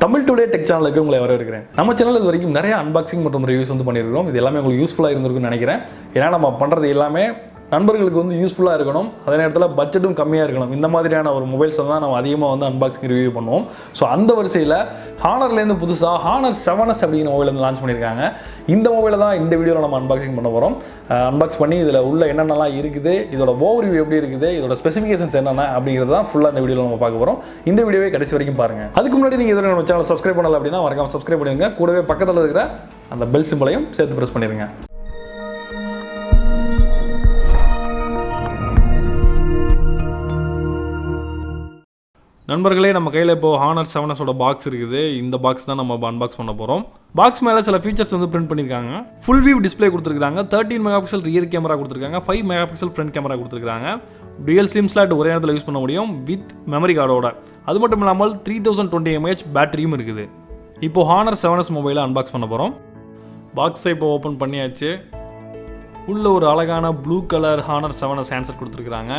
Tamil today tech சேனலுக்கு உங்களை வரவேற்கிறேன். நம்ம சேனல் இது வரைக்கும் நிறைய அன்பாக்சிங் மற்றும் ரிவ்யூஸ் பண்ணியிருக்கிறோம். இது எல்லாமே உங்களுக்கு யூஸ்ஃபுல்லாக இருந்திருக்குன்னு நினைக்கிறேன். ஏன்னா நம்ம பண்ணுறது எல்லாமே நண்பர்களுக்கு யூஸ்ஃபுல்லாக இருக்கணும், அதே நேரத்தில் பட்ஜெட்டும் கம்மியாக இருக்கணும். இந்த மாதிரியான ஒரு மொபைல்ஸை தான் நம்ம அதிகமாக அன்பாக்சிங் ரிவ்யூ பண்ணுவோம். ஸோ அந்த வரிசையில் ஹானர்லேருந்து புதுசாக ஹானர் 7S அப்படிங்கிற மொபைல் லான்ச் பண்ணியிருக்காங்க. இந்த மொபைலை தான் இந்த வீடியோவில் நம்ம அன்பாக்சிங் பண்ண போகிறோம். அன்பாக்ஸ் பண்ணி இதில் உள்ள என்னென்னலாம் இருக்குது, இதோட ஓவர்வியூ எப்படி இருக்குது, இதோட ஸ்பெசிஃபிகேஷன்ஸ் என்னென்ன அப்படிங்கிறது தான் ஃபுல்லாக இந்த வீடியோவில் நம்ம பார்க்க போகிறோம். இந்த வீடியோவை கடைசி வரைக்கும் பாருங்கள். அதுக்கு முன்னாடி நீங்கள் இதுவரை நம்ம சேனல் சப்ஸ்கிரைப் பண்ணல அப்படின்னா மறக்காம சப்ஸ்கிரைப் பண்ணிடுங்க. கூடவே பக்கத்தில் இருக்கிற அந்த பெல் சிம்பளையும் சேர்த்து ப்ரெஸ் பண்ணிடுங்க. நண்பர்களே, நம்ம கையில் இப்போ ஹானர் 7S பாக்ஸ் இருக்குது. இந்த பாக்ஸ் தான் நம்ம அன்பாக்ஸ் பண்ண போகிறோம். பாக்ஸ் மேலே சில ஃபீச்சர்ஸ் பிரிண்ட் பண்ணியிருக்காங்க. ஃபுல் வியூ டிஸ்பிளே கொடுத்துருக்காங்க, 13 மெகாபிக்சல் ரியர் கேமரா கொடுத்துருக்காங்க, 5 மெகாபிக்சல் ஃப்ரண்ட் கேமரா கொடுத்துருக்காங்க. டுயல் சிம் ஸ்லாட் ஒரே நேரத்தில் யூஸ் பண்ண முடியும் வித் மெமரி கார்டோட. அது மட்டும் இல்லாமல் 3020 mAh பேட்டரியும் இருக்குது. இப்போ ஹானர் 7S மொபைலை அன்பாக்ஸ் பண்ண போகிறோம். பாக்ஸை இப்போ ஓப்பன் பண்ணியாச்சு. உள்ள ஒரு அழகான blue colour honour 7S handset கொடுத்துருக்காங்க.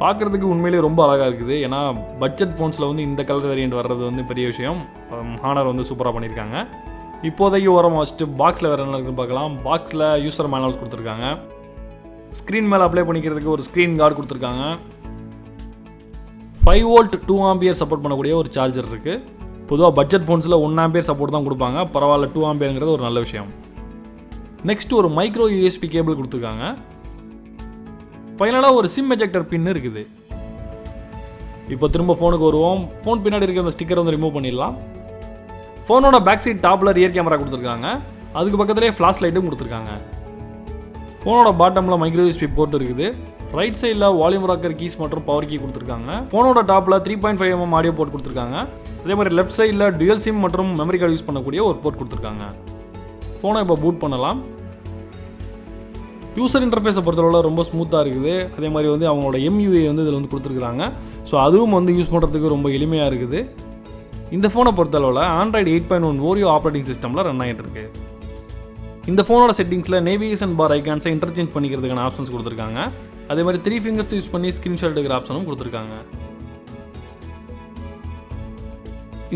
பார்க்குறதுக்கு உண்மையிலேயே ரொம்ப அழகாக இருக்குது. ஏன்னா பட்ஜெட் ஃபோன்ஸில் இந்த கலர் வேரியண்ட் வர்றது பெரிய விஷயம். ஹானர் சூப்பராக பண்ணியிருக்காங்க. இப்போதைக்கு ஓரமாக வச்சுட்டு பாக்ஸில் வேறு என்ன இருக்குன்னு பார்க்கலாம். பாக்ஸில் யூசர் மேனுவல்ஸ் கொடுத்துருக்காங்க. ஸ்க்ரீன் மேலே அப்ளை பண்ணிக்கிறதுக்கு ஒரு ஸ்க்ரீன் கார்டு கொடுத்துருக்காங்க. 5V 2A சப்போர்ட் பண்ணக்கூடிய ஒரு சார்ஜர் இருக்குது. பொதுவாக பட்ஜெட் ஃபோன்ஸில் 1A சப்போர்ட் தான் கொடுப்பாங்க. பரவாயில்ல, 2A ஒரு நல்ல விஷயம். நெக்ஸ்ட் ஒரு மைக்ரோ USB கேபிள் கொடுத்துருக்காங்க. ஃபைனலாக ஒரு சிம் எஜெக்டர் பின் இருக்குது. இப்போ திரும்ப ஃபோனுக்கு வருவோம். ஃபோன் பின்னாடி இருக்கிற அந்த ஸ்டிக்கர் ரிமூவ் பண்ணிடலாம். ஃபோனோட பேக் சைட் டாப்பில் ரியர் கேமரா கொடுத்துருக்காங்க. அதுக்கு பக்கத்துலேயே ஃப்ளாஷ் லைட்டும் கொடுத்துருக்காங்க. ஃபோனோட பாட்டமில் மைக்ரோ USB போர்ட் இருக்குது. ரைட் சைடில் வால்யூம் ராக்கர் கீஸ் மற்றும் பவர் கீ கொடுத்துருக்காங்க. ஃபோனோட டாப்பில் 3.5mm ஆடியோ போர்ட் கொடுத்துருக்காங்க. அதே மாதிரி லெஃப்ட் சைடில் டுயல் சிம் மற்றும் மெமரி கார்டு யூஸ் பண்ணக்கூடிய ஒரு போர்ட் கொடுத்துருக்காங்க. ஃபோனை இப்போ பூட் பண்ணலாம். யூசர் இன்டர்ஃபேஸை பொறுத்தளவில் ரொம்ப ஸ்மூத்தாக இருக்குது. அதே மாதிரி அவங்களோட MUI இதில் கொடுத்துருக்குறாங்க. ஸோ அதுவும் யூஸ் பண்ணுறதுக்கு ரொம்ப எளிமையாக இருக்குது. இந்த ஃபோனை பொறுத்தளவில் Android 8.1 ஓரியோ ஆப்ரேட்டிங் சிஸ்டமில் ரன் ஆகிட்டு இருக்கு. இந்த ஃபோனோட செட்டிங்ஸில் நேவிகேஷன் பார் ஐகான்ஸை இன்டர்சேஞ்ச் பண்ணிக்கிறதுக்கான ஆப்ஷன்ஸ் கொடுத்துருக்காங்க. அதே மாதிரி 3 fingers யூஸ் பண்ணி ஸ்க்ரீன்ஷாட் எடுக்கிற ஆப்ஷனும் கொடுத்துருக்காங்க.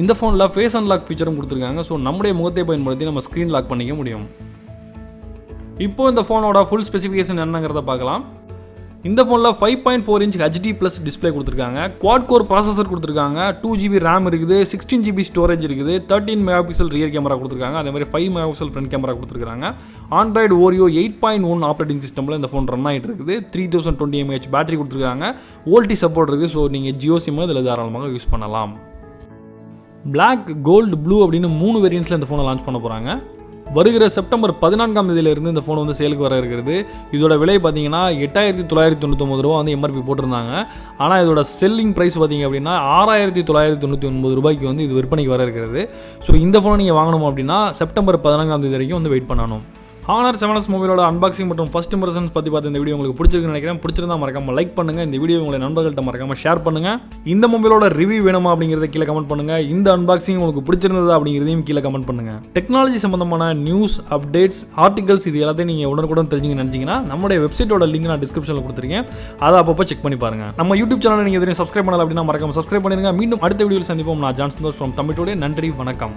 இந்த ஃபோனில் ஃபேஸ் அன்லாக் ஃபீச்சரும் கொடுத்துருக்காங்க. ஸோ நம்முடைய முகத்தை பயன்படுத்தி நம்ம ஸ்க்ரீன் லாக் பண்ணிக்க முடியும். இப்போ இந்த ஃபோனோட ஃபுல் ஸ்பெசிஃபிகேஷன் என்னங்கிறத பார்க்கலாம். இந்த ஃபோனில் 5.4" HD+ டிஸ்பிளே கொடுத்துருக்காங்க. குவாட் கோர் ப்ராசஸர் கொடுத்துருக்காங்க. 2GB RAM இருக்குது, 16GB ஸ்டோரேஜ் இருக்குது, 13 மெகாபிக்சல் ரியர் கேமரா கொடுத்துருக்காங்க. அதே மாதிரி 5 மெகாபிக்சல் ஃப்ரண்ட் கேமரா கொடுத்துருக்காங்க. Android ஓரியோ 8.1 ஆப்ரேட்டிங் சிஸ்டமில் இந்த ஃபோன் ரன் ஆகிட்டு இருக்குது. 3020 mAh பேட்டரி கொடுத்துருக்காங்க. வோல்டி சப்போர்ட் இருக்குது. ஸோ நீங்கள் ஜியோ சிம் இதில் தாராளமாக யூஸ் பண்ணலாம். பிளாக், கோல்டு, ப்ளூ அப்படின்னு 3 வேரியன்ட்ஸில் இந்த ஃபோனை லான்ச் பண்ண போகிறாங்க. வருகிற செப்டம்பர் 14 இந்த ஃபோன் சேலுக்கு வர இருக்கிறது. இதோட விலை பார்த்தீங்கன்னா 8999 ரூபா MRP போட்டிருந்தாங்க. ஆனால் இதோட செல்லிங் ப்ரைஸ் பார்த்தீங்க அப்படின்னா 6999 ரூபாய்க்கு இது விற்பனைக்கு வர இருக்கிறது. ஸோ இந்த ஃபோனை நீங்கள் வாங்கணும் அப்படின்னா செப்டம்பர் 14 வரைக்கும் வெயிட் பண்ணணும். ஹானர் 7S மொபைலோட அன்பாக்சிங் மற்றும் ஃபர்ஸ்ட் இம்ப்ரெஷன்ஸ் பற்றி பார்த்து இந்த வீடியோ உங்களுக்கு பிடிச்சிருக்குன்னு நினைக்கிறேன். பிடிச்சிருந்தா மறக்காம லைக் பண்ணுங்கள். இந்த வீடியோ உங்களை நண்பர்கள்ட்ட மறக்காம ஷேர் பண்ணுங்கள். இந்த மொபைலோட ரிவ்யூ வேணுமா அப்படிங்கிறத கீழே கமெண்ட் பண்ணுங்கள். இந்த அன்பாக்சிங் உங்களுக்கு பிடிச்சிருந்ததா அப்படிங்கிறதையும் கீழே கமெண்ட் பண்ணுங்கள். டெக்னாலஜி சம்பந்தமான நியூஸ், அப்டேட்ஸ், ஆர்டிகல்ஸ் இது எல்லாத்தையும் நீங்கள் உடனுக்குடன் தெரிஞ்சுங்க நினச்சிங்கன்னா நம்மளுடைய வெப்சைட்டோட லிங்க் நான் டிஸ்கிரிப்ஷனில் கொடுத்துருக்கேன். அதை அப்பப்போ செக் பண்ணி பாருங்கள். நம்ம யூடியூப் சேனலை நீங்கள் எதுவும் சப்ஸ்கிரைப் பண்ணல அப்படின்னா மறக்காம சப்ஸ்கிரைப் பண்ணிடுங்க. மீண்டும் அடுத்த வீடியோவில் சந்திப்போம். நான் John Santhosh from Tamil Today. நன்றி, வணக்கம்.